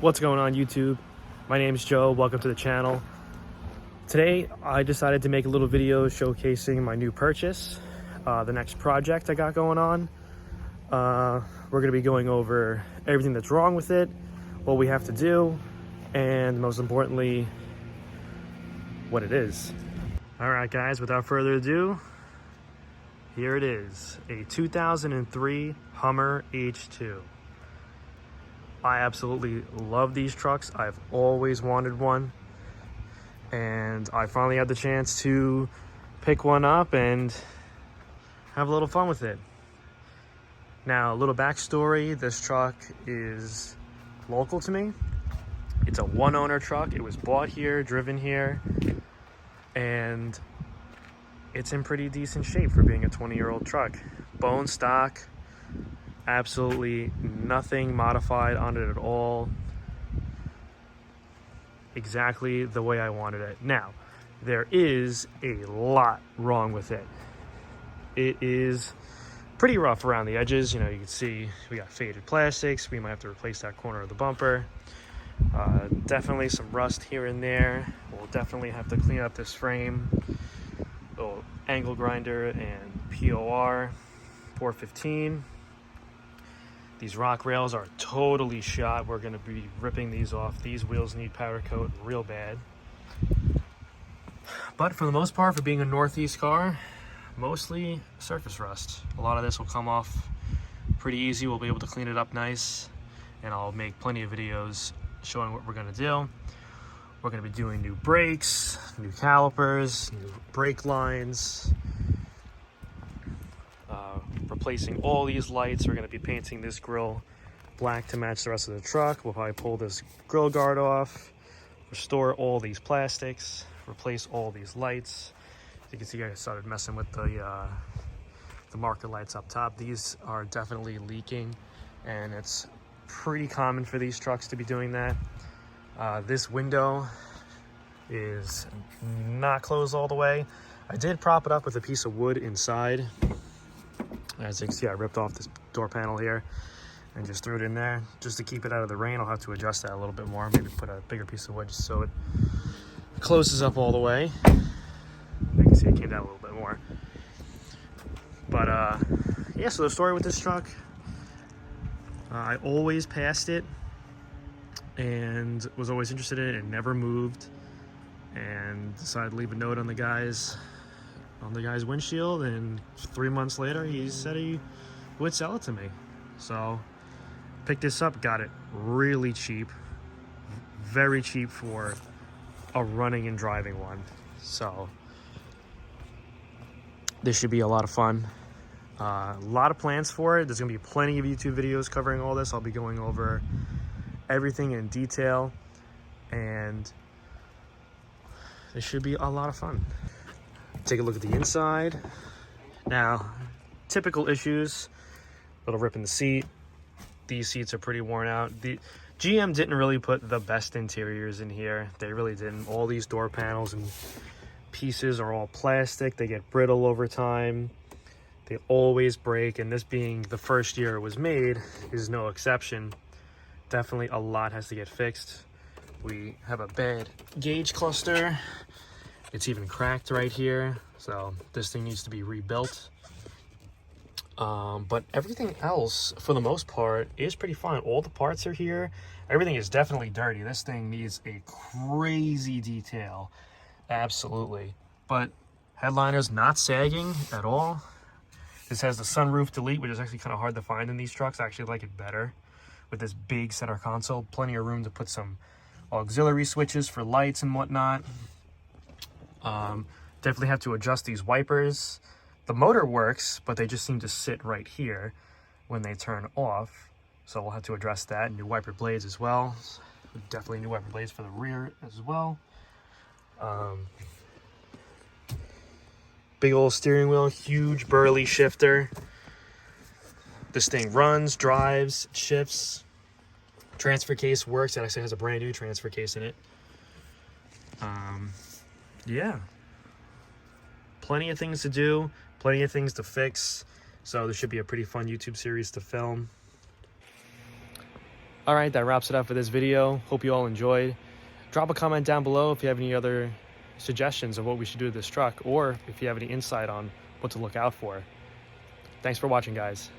What's going on YouTube? My name's Joe. Welcome to the channel. Today I decided to make a little video showcasing my new purchase, the next project I got going on. We're going to be going over everything that's wrong with it, what we have to do, and most importantly, what it is. Alright guys, without further ado, here it is, a 2003 Hummer H2. I absolutely love these trucks. I've always wanted one, and I finally had the chance to pick one up and have a little fun with it. Now, a little backstory, this truck is local to me. It's a one-owner truck. It was bought here, driven here, and it's in pretty decent shape for being a 20-year-old truck. Bone stock. Absolutely nothing modified on it at all. Exactly the way I wanted it. Now, there is a lot wrong with it. It is pretty rough around the edges. You know, you can see we got faded plastics. We might have to replace that corner of the bumper. Definitely some rust here and there. We'll definitely have to clean up this frame. Little angle grinder and POR 415. These rock rails are totally shot. We're going to be ripping these off. These wheels need powder coat real bad. But for the most part, for being a Northeast car, mostly surface rust. A lot of this will come off pretty easy. We'll be able to clean it up nice, and I'll make plenty of videos showing what we're going to do. We're going to be doing new brakes, new calipers, new brake lines, replacing all these lights. We're going to be painting this grille black to match the rest of the truck. We'll probably pull this grille guard off, restore all these plastics, replace all these lights. As you can see, I started messing with the marker lights up top. These are definitely leaking, and it's pretty common for these trucks to be doing that. This window is not closed all the way. I did prop it up with a piece of wood inside. As you can see, I ripped off this door panel here and just threw it in there just to keep it out of the rain. I'll have to adjust that a little bit more, maybe put a bigger piece of wood just so it closes up all the way. You can see it came down a little bit more. But yeah, so the story with this truck, I always passed it and was always interested in it and never moved, and decided to leave a note on the guy's windshield, and 3 months later he said he would sell it to me. So picked this up, got it really cheap, very cheap for a running and driving one. So this should be a lot of fun. A lot of plans for it. There's gonna be plenty of YouTube videos covering all this. I'll be going over everything in detail, and this should be a lot of fun. Take a look at the inside. Now, typical issues, little rip in the seat. These seats are pretty worn out. The GM didn't really put the best interiors in here. They really didn't. All these door panels and pieces are all plastic. They get brittle over time. They always break, and this being the first year it was made is no exception. Definitely a lot has to get fixed. We have a bad gauge cluster. It's even cracked right here, so this thing needs to be rebuilt. But everything else, for the most part, is pretty fine. All the parts are here. Everything is definitely dirty. This thing needs a crazy detail, absolutely. But headliner's not sagging at all. This has the sunroof delete, which is actually kind of hard to find in these trucks. I actually like it better with this big center console. Plenty of room to put some auxiliary switches for lights and whatnot. Definitely have to adjust these wipers. The motor works, but they just seem to sit right here when they turn off. So we'll have to address that. New wiper blades as well. Definitely new wiper blades for the rear as well. Big old steering wheel, huge burly shifter. This thing runs, drives, shifts. Transfer case works. It actually has a brand new transfer case in it. Yeah, plenty of things to do, plenty of things to fix. So this should be a pretty fun YouTube series to film. All right, that wraps it up for this video. Hope you all enjoyed. Drop a comment down below if you have any other suggestions of what we should do to this truck, or if you have any insight on what to look out for. Thanks for watching, guys.